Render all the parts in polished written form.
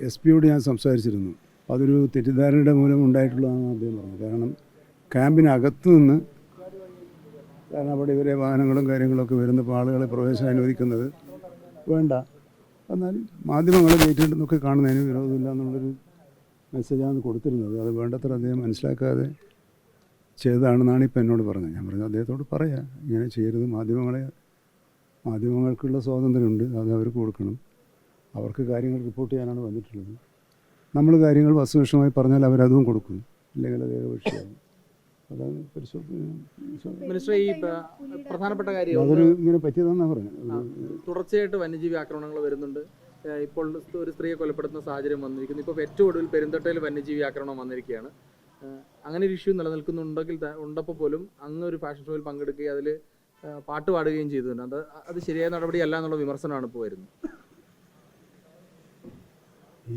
S പിയോട് ഞാൻ സംസാരിച്ചിരുന്നു. അതൊരു തെറ്റിദ്ധാരണയുടെ മൂലം ഉണ്ടായിട്ടുള്ളതാണെന്ന് അദ്ദേഹം പറഞ്ഞു. കാരണം ക്യാമ്പിനകത്തു നിന്ന്, കാരണം അവിടെ ഇവരെ വാഹനങ്ങളും കാര്യങ്ങളൊക്കെ വരുന്നപ്പോൾ ആളുകളെ പ്രവേശനം അനുവദിക്കുന്നത് വേണ്ട, എന്നാൽ മാധ്യമങ്ങളെ ഗേറ്റിലൊക്കെ കാണുന്നതിന് വിരോധമില്ല എന്നുള്ളൊരു മെസ്സേജാണ് കൊടുത്തിരുന്നത്. അത് വേണ്ടത്ര അദ്ദേഹം മനസ്സിലാക്കാതെ ചെയ്തതാണെന്നാണ് ഇപ്പം എന്നോട് പറഞ്ഞത്. ഞാൻ പറഞ്ഞു അദ്ദേഹത്തോട് പറയാം, ഇങ്ങനെ ചെയ്യരുത്, മാധ്യമങ്ങൾക്കുള്ള സ്വാതന്ത്ര്യമുണ്ട്, അത് അവർക്ക് കൊടുക്കണം. അവർക്ക് കാര്യങ്ങൾ റിപ്പോർട്ട് ചെയ്യാനാണ് വന്നിട്ടുള്ളത്. നമ്മൾ കാര്യങ്ങൾ വസ്തുനിഷ്ഠമായി പറഞ്ഞാൽ അവരതും കൊടുക്കും, ഇല്ലെങ്കിൽ അത് ഏകപക്ഷീയമാകും. അതാണ് മിനിസ്റ്റർ, ഈ പ്രധാനപ്പെട്ട കാര്യം അതൊരു ഇങ്ങനെ പറ്റിയതാണെന്നാണ് പറഞ്ഞത്. തുടർച്ചയായിട്ട് വന്യജീവി ആക്രമണങ്ങൾ വരുന്നുണ്ട്. ഇപ്പോൾ ഒരു സ്ത്രീയെ കൊലപ്പെടുത്തുന്ന സാഹചര്യം വന്നിരിക്കുന്നു. ഇപ്പോൾ ഏറ്റവും ഒടുവിൽ പെരുന്തട്ടയിൽ വന്യജീവി ആക്രമണം വന്നിരിക്കുകയാണ്. അങ്ങനെ ഒരു ഇഷ്യൂ നിലനിൽക്കുന്നുണ്ടെങ്കിൽ ഉണ്ടപ്പോൾ പോലും അങ്ങ് ഒരു ഫാഷൻ ഷോയിൽ പങ്കെടുക്കുകയും അതിൽ പാട്ട് പാടുകയും ചെയ്തിട്ടുണ്ട്. അത് ശരിയായ നടപടിയല്ല എന്നുള്ള വിമർശനമാണ് ഇപ്പോൾ വരുന്നത്.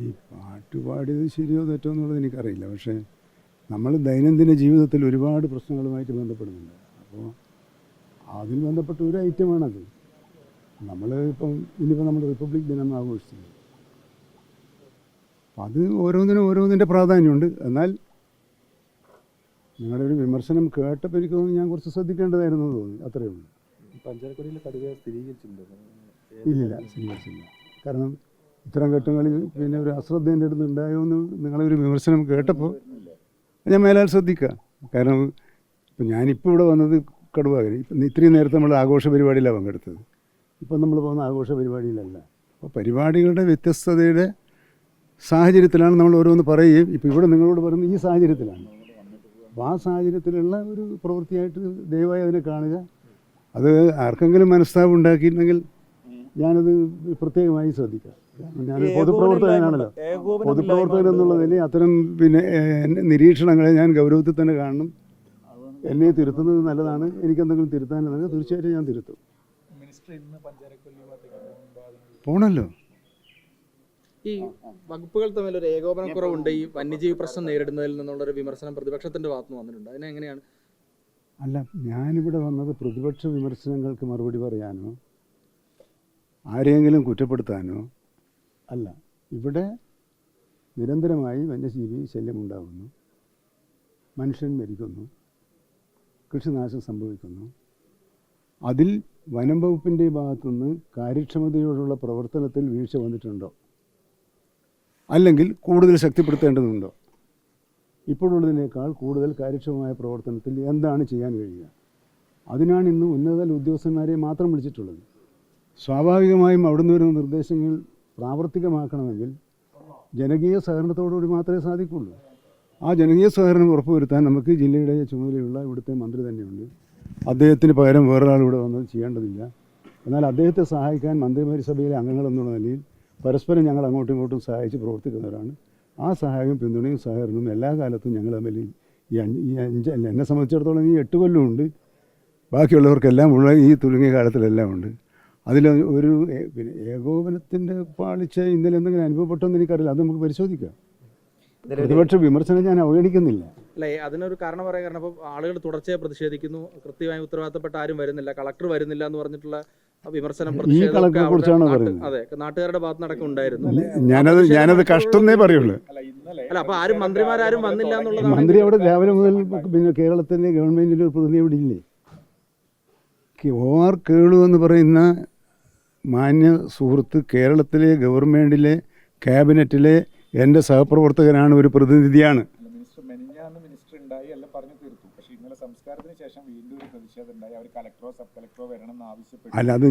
ഈ പാട്ട് പാടിയത് ശരിയോ തെറ്റോ എന്നുള്ളത് എനിക്കറിയില്ല. പക്ഷേ നമ്മൾ ദൈനംദിന ജീവിതത്തിൽ ഒരുപാട് പ്രശ്നങ്ങളുമായിട്ട് ബന്ധപ്പെടുന്നുണ്ട്. അപ്പോൾ അതിൽ ബന്ധപ്പെട്ട ഒരു ഐറ്റമാണത്. നമ്മൾ ഇനിയിപ്പോൾ നമ്മൾ റിപ്പബ്ലിക് ദിനം ആഘോഷിച്ചത്, അപ്പം അത് ഓരോന്നിൻ്റെ പ്രാധാന്യമുണ്ട്. എന്നാൽ നിങ്ങളുടെ ഒരു വിമർശനം കേട്ടപ്പോൾ എനിക്ക് തോന്നി ഞാൻ കുറച്ച് ശ്രദ്ധിക്കേണ്ടതായിരുന്നു എന്ന് തോന്നി, അത്രയേ ഉള്ളൂ. പഞ്ചാരക്കുടിയിൽ കടുവ സ്ഥിരീകരിച്ചിട്ടുണ്ടോ? ഇല്ല, സ്ഥിരീകരിച്ചില്ല. കാരണം ഇത്തരം ഘട്ടങ്ങളിൽ പിന്നെ ഒരു അശ്രദ്ധേൻ്റെ അടുത്ത് ഉണ്ടായോ എന്ന് നിങ്ങളൊരു വിമർശനം കേട്ടപ്പോൾ ഞാൻ മേലാൽ ശ്രദ്ധിക്കാം. കാരണം ഇപ്പം ഞാനിപ്പോൾ ഇവിടെ വന്നത് കടുവാകരി, ഇപ്പം ഇത്രയും നേരത്തെ നമ്മൾ ആഘോഷ പരിപാടിയിലാണ് പങ്കെടുത്തത്. ഇപ്പം നമ്മൾ പോകുന്ന ആഘോഷ പരിപാടിയിലല്ല. അപ്പോൾ പരിപാടികളുടെ വ്യത്യസ്തതയുടെ സാഹചര്യത്തിലാണ് നമ്മൾ ഓരോന്ന് പറയുകയും ഇപ്പം ഇവിടെ നിങ്ങളോട് പറയുന്നത് ഈ സാഹചര്യത്തിലാണ്. അപ്പോൾ ആ സാഹചര്യത്തിലുള്ള ഒരു പ്രവൃത്തിയായിട്ട് ദയവായി അതിനെ കാണുക. അത് ആർക്കെങ്കിലും മനസ്താപം ഉണ്ടാക്കിയിട്ടുണ്ടെങ്കിൽ ഞാനത് പ്രത്യേകമായി ശ്രദ്ധിക്കാം. ഞാൻ പൊതുപ്രവർത്തകനാണല്ലോ. പൊതുപ്രവർത്തകൻ എന്നുള്ളതിൽ അത്തരം പിന്നെ നിരീക്ഷണങ്ങളെ ഞാൻ ഗൗരവത്തിൽ തന്നെ കാണണം. എന്നെ തിരുത്തുന്നത് നല്ലതാണ്. എനിക്കെന്തെങ്കിലും തിരുത്താനുണ്ടെങ്കിൽ തീർച്ചയായിട്ടും ഞാൻ തിരുത്തും. പോണല്ലോ. ഈ വകുപ്പുകൾ തമ്മിൽ ഒരു ഏകോപനക്കുറവുണ്ട് ഈ വന്യജീവി പ്രശ്നം നേരിടുന്നതിൽ നിന്നുള്ളൊരു വിമർശനം പ്രതിപക്ഷത്തിൻ്റെ ഭാഗത്തുനിന്ന് വന്നിട്ടുണ്ട്. അതിനെങ്ങനെയാണ്? അല്ല, ഞാനിവിടെ വന്നത് പ്രതിപക്ഷ വിമർശനങ്ങൾക്ക് മറുപടി പറയാനോ ആരെയെങ്കിലും കുറ്റപ്പെടുത്താനോ അല്ല. ഇവിടെ നിരന്തരമായി വന്യജീവി ശല്യമുണ്ടാകുന്നു, മനുഷ്യൻ മരിക്കുന്നു, കൃഷിനാശം സംഭവിക്കുന്നു. അതിൽ വനം വകുപ്പിൻ്റെ ഭാഗത്തുനിന്ന് കാര്യക്ഷമതയോടുള്ള പ്രവർത്തനത്തിൽ വീഴ്ച വന്നിട്ടുണ്ടോ, അല്ലെങ്കിൽ കൂടുതൽ ശക്തിപ്പെടുത്തേണ്ടതുണ്ടോ? ഇപ്പോഴുള്ളതിനേക്കാൾ കൂടുതൽ കാര്യക്ഷമമായ പ്രവർത്തനത്തിൽ എന്താണ് ചെയ്യാൻ കഴിയുക? അതിനാണ് ഇന്ന് ഉന്നത ഉദ്യോഗസ്ഥന്മാരെ മാത്രം വിളിച്ചിട്ടുള്ളത്. സ്വാഭാവികമായും അവിടുന്ന് വരുന്ന നിർദ്ദേശങ്ങൾ പ്രാവർത്തികമാക്കണമെങ്കിൽ ജനകീയ സഹകരണത്തോടുകൂടി മാത്രമേ സാധിക്കുള്ളൂ. ആ ജനകീയ സഹകരണം ഉറപ്പുവരുത്താൻ നമുക്ക് ജില്ലയുടെ ചുമതലയുള്ള ഇവിടുത്തെ മന്ത്രി തന്നെയുണ്ട്. അദ്ദേഹത്തിന് പകരം വേറൊരാൾ ഇവിടെ വന്നത് ചെയ്യേണ്ടതില്ല. എന്നാൽ അദ്ദേഹത്തെ സഹായിക്കാൻ മന്ത്രിസഭയിലെ അംഗങ്ങൾ എന്നുള്ള നിലയിൽ പരസ്പരം ഞങ്ങൾ അങ്ങോട്ടും ഇങ്ങോട്ടും സഹായിച്ച് പ്രവർത്തിക്കുന്നവരാണ്. ആ സഹായവും പിന്തുണയും സഹകരണവും എല്ലാ കാലത്തും ഞങ്ങൾ തമ്മിൽ എന്നെ സംബന്ധിച്ചിടത്തോളം ഈ 8 കൊല്ലമുണ്ട്. ബാക്കിയുള്ളവർക്കെല്ലാം ഉള്ള ഈ തുടങ്ങിയ കാലത്തിലെല്ലാം ഉണ്ട്. അതിൽ ഒരു പിന്നെ ഏകോപനത്തിൻ്റെ പാളിച്ച ഇന്നലെ എന്തെങ്കിലും അനുഭവപ്പെട്ടെന്ന് എനിക്കറിയില്ല. അത് നമുക്ക് പരിശോധിക്കാം. പ്രതിപക്ഷ വിമർശനം ഞാൻ അവഗണിക്കുന്നില്ല. അല്ലേ, അതിനൊരു കാരണം പറയാൻ കാരണം അപ്പോൾ ആളുകൾ തുടർച്ചയായി പ്രതിഷേധിക്കുന്നു, കൃത്യമായി ഉത്തരവാദിത്തപ്പെട്ട ആരും വരുന്നില്ല, കളക്ടർ വരുന്നില്ല എന്ന് പറഞ്ഞിട്ടുള്ള വിമർശനം ഈ കളക്ടറെ കുറിച്ചാണോ പറയുന്നത്? അതെ, നാട്ടുകാരുടെ ഭാഗത്ത് നടക്കം ഉണ്ടായിരുന്നു. ഞാനത് കഷ്ടമെന്നേ പറയുള്ളൂ. അല്ല, അപ്പോൾ ആരും മന്ത്രിമാരും വന്നില്ല എന്നുള്ളതാണ്. മന്ത്രി അവിടെ രാവിലെ മുതൽ പിന്നെ കേരളത്തിൻ്റെ ഗവൺമെൻറ്റിൻ്റെ ഒരു പ്രതിനിധി ഇവിടെ ഇല്ലേ? OR കേളു എന്ന് പറയുന്ന മാന്യ സുഹൃത്ത് കേരളത്തിലെ ഗവൺമെൻറ്റിലെ ക്യാബിനറ്റിലെ എൻ്റെ സഹപ്രവർത്തകനാണ്, ഒരു പ്രതിനിധിയാണ്. അത്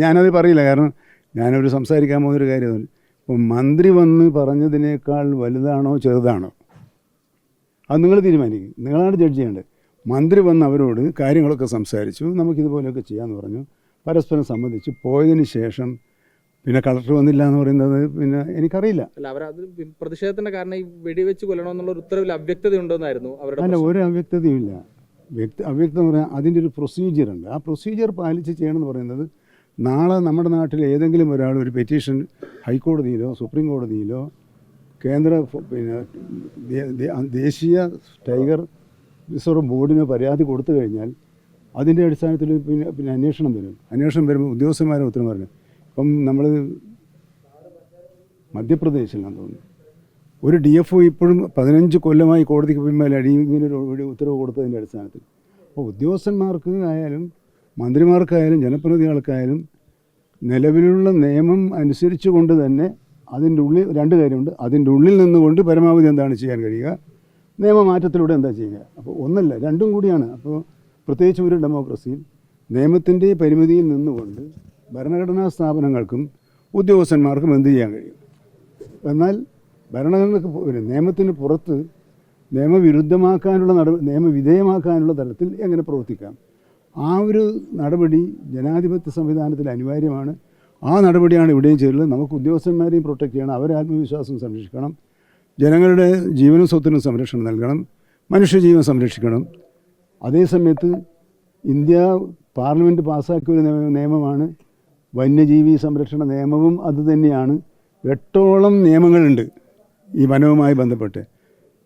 ഞാനത് പറയില്ല. കാരണം ഞാനൊരു സംസാരിക്കാൻ പോകുന്നൊരു കാര്യമാണ്. ഇപ്പോൾ മന്ത്രി വന്ന് പറഞ്ഞതിനേക്കാൾ വലുതാണോ ചെറുതാണോ അത് നിങ്ങൾ തീരുമാനിക്കും. നിങ്ങളാണ് ജഡ്ജ് ചെയ്യേണ്ടത്. മന്ത്രി വന്ന് അവരോട് കാര്യങ്ങളൊക്കെ സംസാരിച്ചു, നമുക്കിതുപോലെയൊക്കെ ചെയ്യാമെന്ന് പറഞ്ഞു, പരസ്പരം സംബന്ധിച്ച് പോയതിന് ശേഷം പിന്നെ കളക്ടർ വന്നില്ല എന്ന് പറയുന്നത് പിന്നെ എനിക്കറിയില്ല. അല്ല, അവരത് പ്രതിഷേധത്തിൻ്റെ കാരണം ഈ വെടിവെച്ച് കൊല്ലണമെന്നുള്ള ഒരു ഉത്തരവിൽ അവ്യക്തത ഉണ്ടെന്നായിരുന്നു അവരുടെ. അല്ല, ഒരു അവ്യക്തതയുമില്ല. അവ്യക്തം എന്ന് പറഞ്ഞാൽ അതിൻ്റെ ഒരു പ്രൊസീജിയറുണ്ട്. ആ പ്രൊസീജിയർ പാലിച്ച് ചെയ്യണമെന്ന് പറയുന്നത് നാളെ നമ്മുടെ നാട്ടിൽ ഏതെങ്കിലും ഒരാൾ ഒരു പെറ്റീഷൻ ഹൈക്കോടതിയിലോ സുപ്രീം കോടതിയിലോ കേന്ദ്ര പിന്നെ ദേശീയ ടൈഗർ റിസർവ് ബോർഡിന് പരാതി കൊടുത്തു കഴിഞ്ഞാൽ അതിൻ്റെ അടിസ്ഥാനത്തിൽ പിന്നെ അന്വേഷണം വരുമ്പോൾ ഉദ്യോഗസ്ഥന്മാരെ ഉത്തരം പറഞ്ഞു. ഇപ്പം നമ്മൾ മധ്യപ്രദേശിലാണെന്ന് തോന്നുന്നു. ഒരു DFO ഇപ്പോഴും 15 കൊല്ലമായി കോടതിക്ക് പിന്മേൽ ഇങ്ങനെ ഒരു ഉത്തരവ് കൊടുത്തതിൻ്റെ അടിസ്ഥാനത്തിൽ. അപ്പോൾ ഉദ്യോഗസ്ഥന്മാർക്ക് ആയാലും മന്ത്രിമാർക്കായാലും ജനപ്രതിനിധികൾക്കായാലും നിലവിലുള്ള നിയമം അനുസരിച്ച് കൊണ്ട് തന്നെ അതിൻ്റെ ഉള്ളിൽ 2 കാര്യമുണ്ട്. അതിൻ്റെ ഉള്ളിൽ നിന്നുകൊണ്ട് പരമാവധി എന്താണ് ചെയ്യാൻ കഴിയുക, നിയമമാറ്റത്തിലൂടെ എന്താ ചെയ്യുക. അപ്പോൾ ഒന്നല്ല, രണ്ടും കൂടിയാണ്. അപ്പോൾ പ്രത്യേകിച്ചും ഒരു ഡെമോക്രസിയിൽ നിയമത്തിൻ്റെ പരിമിതിയിൽ നിന്നുകൊണ്ട് ഭരണഘടനാ സ്ഥാപനങ്ങൾക്കും ഉദ്യോഗസ്ഥന്മാർക്കും എന്ത് ചെയ്യാൻ കഴിയും. എന്നാൽ ഭരണഘടനക്ക് നിയമത്തിന് പുറത്ത് നിയമവിരുദ്ധമാക്കാനുള്ള നിയമവിധേയമാക്കാനുള്ള തലത്തിൽ എങ്ങനെ പ്രവർത്തിക്കാം, ആ ഒരു നടപടി ജനാധിപത്യ സംവിധാനത്തിൽ അനിവാര്യമാണ്. ആ നടപടിയാണ് ഇവിടെയും ചെയ്തത്. നമുക്ക് ഉദ്യോഗസ്ഥന്മാരെയും പ്രൊട്ടക്റ്റ് ചെയ്യണം, അവരെ ആത്മവിശ്വാസം സംരക്ഷിക്കണം, ജനങ്ങളുടെ ജീവനും സ്വത്തിനും സംരക്ഷണം നൽകണം, മനുഷ്യജീവൻ സംരക്ഷിക്കണം. അതേസമയത്ത് ഇന്ത്യ പാർലമെൻറ്റ് പാസ്സാക്കിയ ഒരു നിയമമാണ് വന്യജീവി സംരക്ഷണ നിയമവും അതുതന്നെയാണ്. 8ഓളം നിയമങ്ങളുണ്ട് ഈ വനവുമായി ബന്ധപ്പെട്ട്.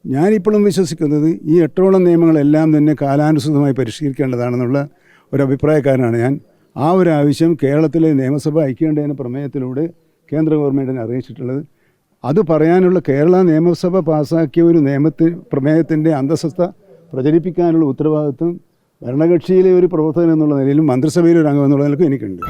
ഞാനിപ്പോഴും വിശ്വസിക്കുന്നത് ഈ 8ഓളം നിയമങ്ങളെല്ലാം തന്നെ കാലാനുസൃതമായി പരിഷ്കരിക്കേണ്ടതാണെന്നുള്ള ഒരു അഭിപ്രായക്കാരനാണ് ഞാൻ. ആ ഒരു ആവശ്യം കേരളത്തിലെ നിയമസഭ ഐക്യകണ്ഠേന പ്രമേയത്തിലൂടെ കേന്ദ്ര ഗവൺമെൻറ്റിനെ അറിയിച്ചിട്ടുള്ളത്. അത് പറയാനുള്ള കേരള നിയമസഭ പാസ്സാക്കിയ ഒരു പ്രമേയത്തിൻ്റെ അന്തസ്സത്ത പ്രചരിപ്പിക്കാനുള്ള ഉത്തരവാദിത്വം ഭരണകക്ഷിയിലെ ഒരു പ്രവർത്തകൻ എന്നുള്ള നിലയിലും മന്ത്രിസഭയിലെ ഒരു അംഗം എന്നുള്ള നിലയ്ക്കും എനിക്കുണ്ട്.